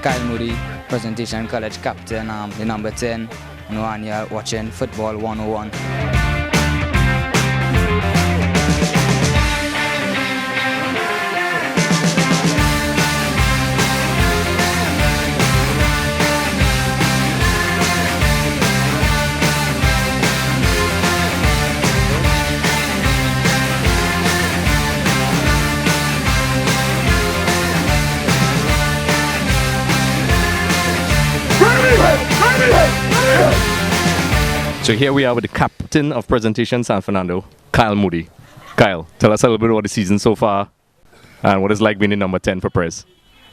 Kyle Moody, Presentation College captain, the number 10, and you're watching Football 101. So here we are with the captain of Presentation San Fernando, Kyle Moody. Kyle, tell us a little bit about the season so far and what it's like being the number 10 for Pres.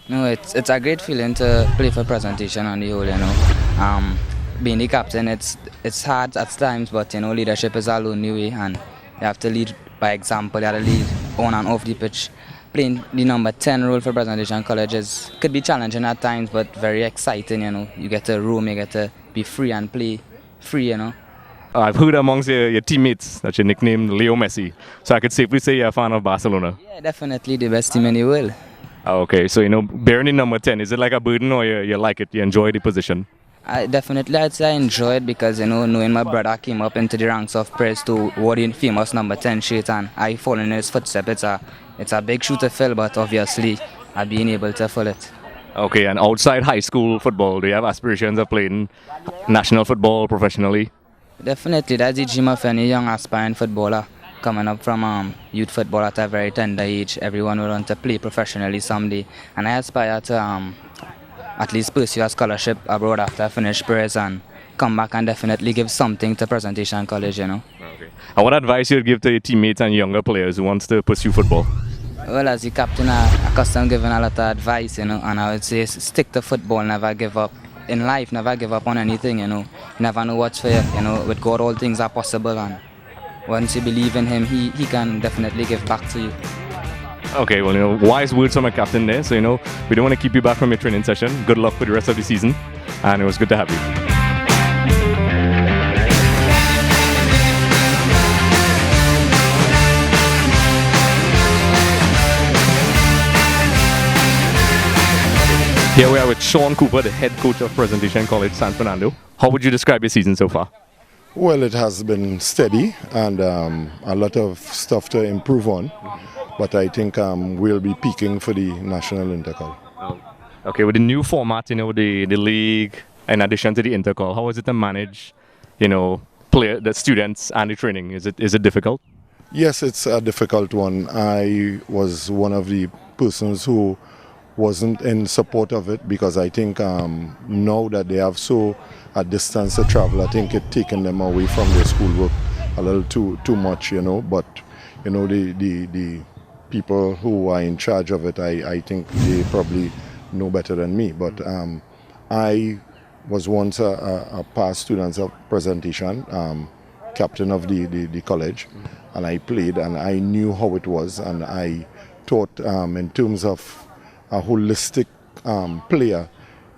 No, it's a great feeling to play for Presentation on the whole, Being the captain, it's hard at times, but leadership is a lonely way, and you have to lead by example. You have to lead on and off the pitch. Playing the number 10 role for Presentation College could be challenging at times, but very exciting. You get to roam, you get to be free and play free. I've heard amongst your teammates that you're nicknamed Leo Messi, so I could safely say you're a fan of Barcelona. Yeah, definitely the best team in the world. Okay, so bearing the number 10, is it like a burden or you like it, you enjoy the position? I'd say I enjoy it because knowing my brother came up into the ranks of Pres to wear the famous number 10 shirt, and I follow in his footsteps. It's a big shoe to fill, but obviously I've been able to fill it. Okay, and outside high school football, do you have aspirations of playing national football professionally? Definitely, that's the dream of any young aspiring footballer coming up from youth football at a very tender age. Everyone will want to play professionally someday, and I aspire to at least pursue a scholarship abroad after I finish Pres and come back and definitely give something to Presentation College. Okay. And what advice you'd give to your teammates and younger players who want to pursue football? Well, as the captain, I'm accustomed giving a lot of advice, and I would say stick to football, never give up. In life, never give up on anything, You never know what's for you, With God, all things are possible, and once you believe in Him, He can definitely give back to you. Okay, well, wise words from a captain there. So, we don't want to keep you back from your training session. Good luck with the rest of the season, and it was good to have you. Here we are with Shaun Cooper, the head coach of Presentation College San Fernando. How would you describe your season so far? Well, it has been steady and a lot of stuff to improve on. But I think we'll be peaking for the National Intercol. Okay, with the new format, the league, in addition to the Intercol, how is it to manage, the students and the training? Is it difficult? Yes, it's a difficult one. I was one of the persons who wasn't in support of it because I think now that they have a distance to travel, I think it's taken them away from their schoolwork a little too much, But the people who are in charge of it, I think they probably know better than me. But I was once a past student of Presentation, captain of the college, and I played and I knew how it was, and I thought in terms of a holistic player,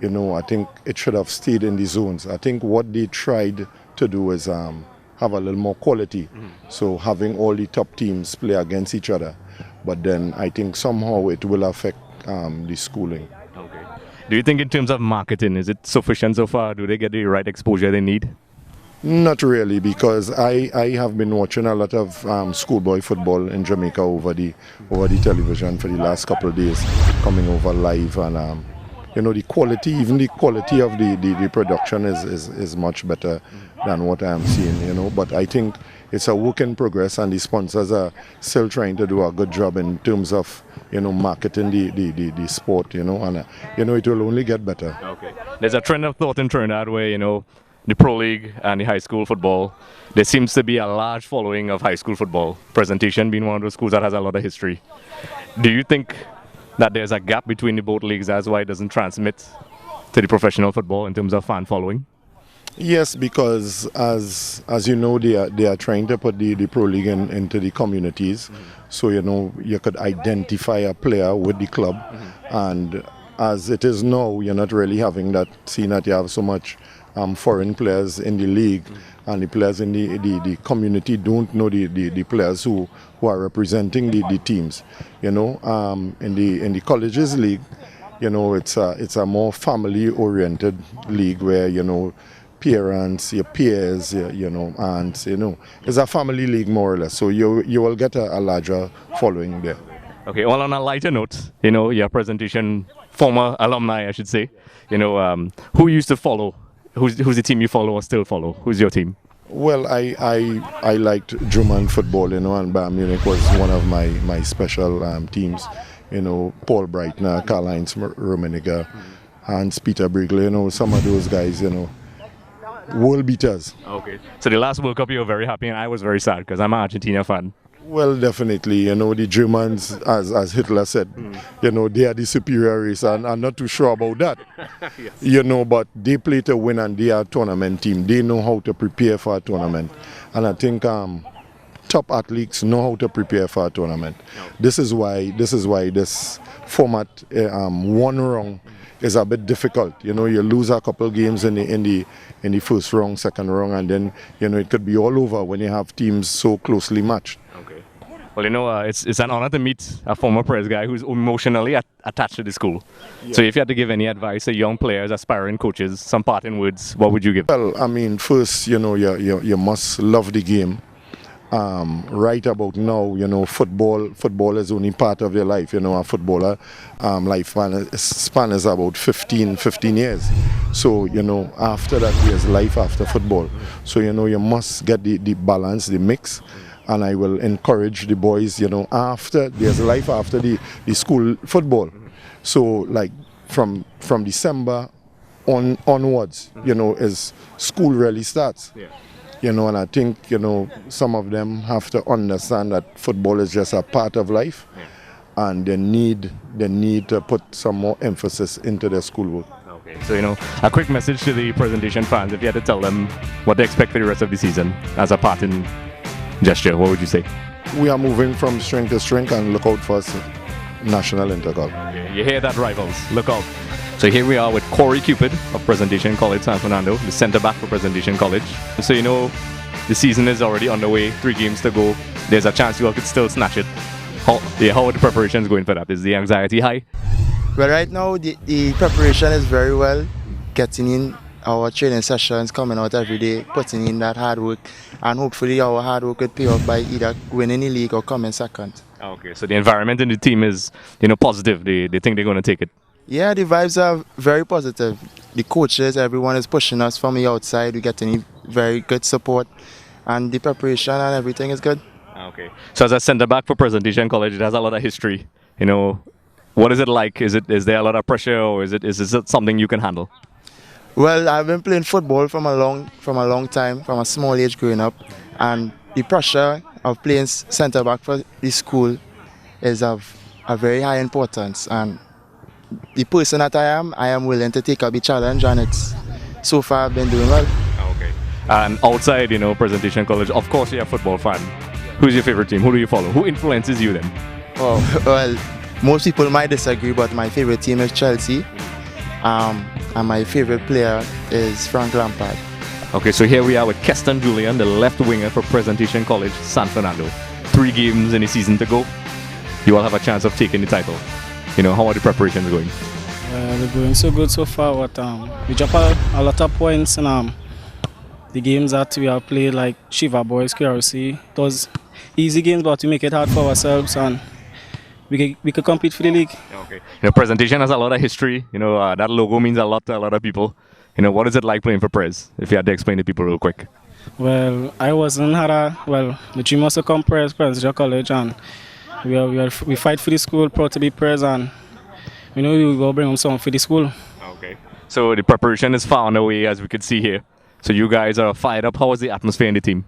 I think it should have stayed in the zones. I think what they tried to do is have a little more quality. So having all the top teams play against each other. But then I think somehow it will affect the schooling. Okay. Do you think in terms of marketing, is it sufficient so far? Do they get the right exposure they need? Not really, because I have been watching a lot of schoolboy football in Jamaica over the television for the last couple of days, coming over live, and the quality of the production is much better than what I am seeing, But I think it's a work in progress, and the sponsors are still trying to do a good job in terms of marketing the sport, and it will only get better. Okay. There's a trend of thought in Trinidad where the Pro League and the high school football, there seems to be a large following of high school football. Presentation being one of those schools that has a lot of history. Do you think that there's a gap between the both leagues as why it doesn't transmit to the professional football in terms of fan following? Yes, because as you know, they are trying to put the Pro League into the communities. So you could identify a player with the club, and as it is now, you're not really having that, seeing that you have so much foreign players in the league, and the players in the community don't know the players who are representing the teams. In the colleges league, it's a more family-oriented league where, parents, your peers, aunts, it's a family league more or less. So you will get a larger following there. Okay, well, on a lighter note, your presentation, former alumni, I should say, who you used to follow? Who's the team you follow or still follow? Who's your team? Well, I liked German football, and Bayern Munich was one of my special teams. Paul Breitner, Karl-Heinz Rummenigge, Hans-Peter Briegel, some of those guys, world beaters. Okay. So the last World Cup you were very happy and I was very sad because I'm an Argentina fan. Well, definitely. The Germans, as Hitler said, they are the superior race, and I'm not too sure about that. Yes. But they play to win and they are a tournament team. They know how to prepare for a tournament. And I think top athletes know how to prepare for a tournament. Okay. This is why this format, one round, is a bit difficult. You lose a couple games in the first round, second round, and then it could be all over when you have teams so closely matched. Okay. Well, it's an honor to meet a former press guy who's emotionally attached to the school. Yeah. So if you had to give any advice to young players, aspiring coaches, some parting words, what would you give? Well, first, you must love the game. Right about now, football is only part of your life. A footballer span is about 15 years. So, after that there's life after football. So, you must get the balance, the mix. And I will encourage the boys, there's life after the school football. So, like from December onwards, as school really starts. Yeah. And I think, some of them have to understand that football is just a part of life, yeah. And they need to put some more emphasis into their schoolwork. Okay, so, a quick message to the presentation fans, if you had to tell them what they expect for the rest of the season as a parting gesture, what would you say? We are moving from strength to strength and look out for us national Intercol. Okay, you hear that, rivals? Look out. So here we are with Kori Cupid of Presentation College San Fernando, the centre back for Presentation College. So the season is already underway, 3 games to go. There's a chance you all could still snatch it. How are the preparations going for that? Is the anxiety high? Well, right now the preparation is very well. Getting in our training sessions, coming out every day, putting in that hard work, and hopefully our hard work could pay off by either winning the league or coming second. Okay, so the environment in the team is positive. They think they're going to take it. Yeah, the vibes are very positive. The coaches, everyone is pushing us from the outside. We're getting very good support, and the preparation and everything is good. Okay. So as a centre back for Presentation College, it has a lot of history. What is it like? Is there a lot of pressure, or is it something you can handle? Well, I've been playing football from a long time, from a small age growing up, and the pressure of playing centre back for the school is of a very high importance. And the person that I am willing to take up the challenge, and so far I've been doing well. Okay. And outside, Presentation College, of course you're a football fan. Who's your favorite team? Who do you follow? Who influences you then? Oh, well, most people might disagree, but my favorite team is Chelsea. And my favorite player is Frank Lampard. Okay, so here we are with Keston Julien, the left winger for Presentation College San Fernando. 3 games in the season to go. You all have a chance of taking the title. How are the preparations going? We're going so good so far. But we drop a lot of points in the games that we have played, like Shiva Boys, QRC. It was easy games, but we make it hard for ourselves, and we could compete for the league. Okay. Presentation has a lot of history. That logo means a lot to a lot of people. What is it like playing for Prez? If you had to explain to people real quick. Well, the dream was to come Presentation College, and we fight for the school, proud to be Prez, and we will bring home something for the school. Okay. So the preparation is far on the way, as we could see here. So you guys are fired up. How was the atmosphere in the team?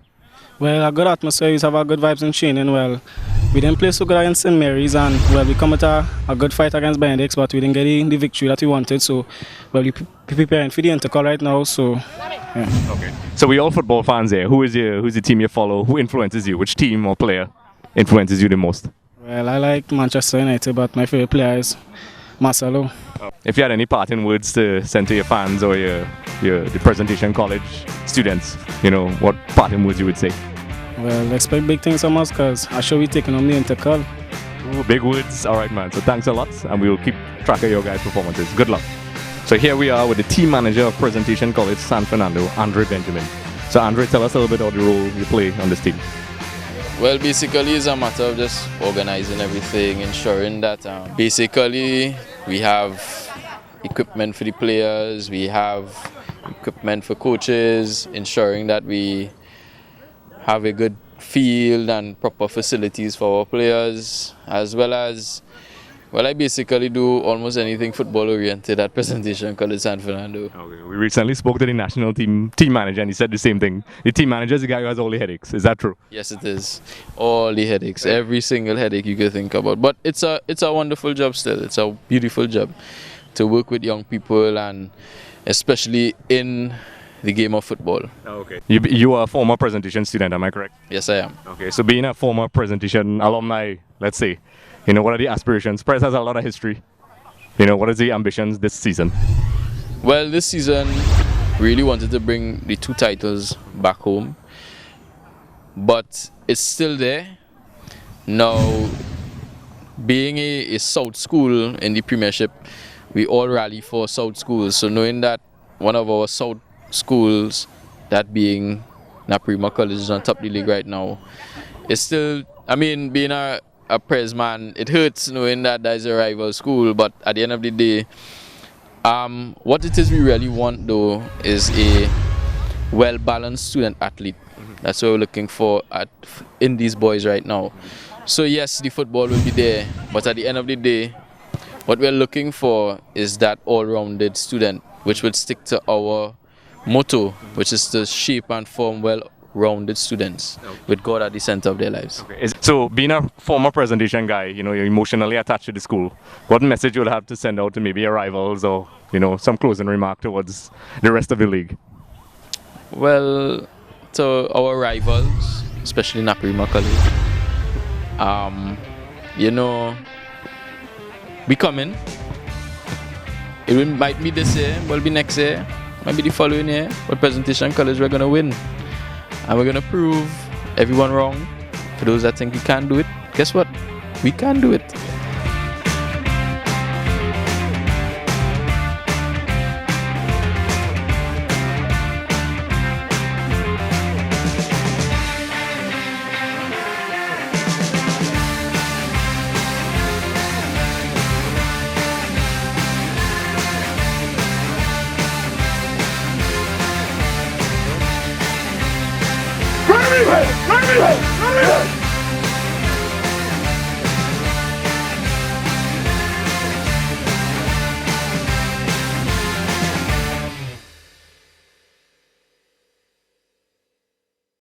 Well, a good atmosphere. We have a good vibes in training. Well, we didn't play so good against St. Mary's, and we come with a good fight against Benedicts, but we didn't get the victory that we wanted. So, we're preparing for the Intercol right now. So, yeah. Okay. So we all football fans here. Who's the team you follow? Who influences you? Which team or player influences you the most? Well, I like Manchester United, but my favorite player is Marcelo. If you had any parting words to send to your fans or the Presentation College students, what parting words you would say? Well, expect big things from us, because I sure we're taking on the Intercol. Ooh, big words. All right, man. So thanks a lot, and we will keep track of your guys' performances. Good luck. So here we are with the team manager of Presentation College San Fernando, Andre Benjamin. So Andre, tell us a little bit about the role you play on this team. Well, basically it's a matter of just organizing everything, ensuring that basically we have equipment for the players, we have equipment for coaches, ensuring that we have a good field and proper facilities for our players, as well as, well, I basically do almost anything football oriented at Presentation College San Fernando. Okay. We recently spoke to the national team manager and he said the same thing. The team manager is the guy who has all the headaches. Is that true? Yes, it is. All the headaches, every single headache you could think about. But it's a wonderful job still. It's a beautiful job to work with young people, and especially in the game of football. Okay. You are a former Presentation student, am I correct? Yes, I am. Okay, so being a former Presentation alumni, let's say, what are the aspirations? Press has a lot of history. What is the ambitions this season? Well, this season, really wanted to bring the 2 titles back home, but it's still there. Now, being a South school in the Premiership, we all rally for South schools. So knowing that one of our South schools, that being Naprima College, is on top of the league right now, it's still, being a Pres man, it hurts knowing that there's a rival school, but at the end of the day, what it is we really want though is a well-balanced student athlete. That's what we're looking for in these boys right now. So yes, the football will be there, but at the end of the day, what we're looking for is that all-rounded student, which would stick to our motto, which is to shape and form well-rounded students with God at the center of their lives. Okay. So being a former Presentation guy, you're emotionally attached to the school. What message you would have to send out to maybe your rivals, or some closing remark towards the rest of the league? Well, to our rivals, especially Naprima College, we coming. It might be this year, will be next year, might be the following year, but Presentation College, we're gonna win. And we're gonna prove everyone wrong. For those that think we can't do it, guess what? We can do it. Run me!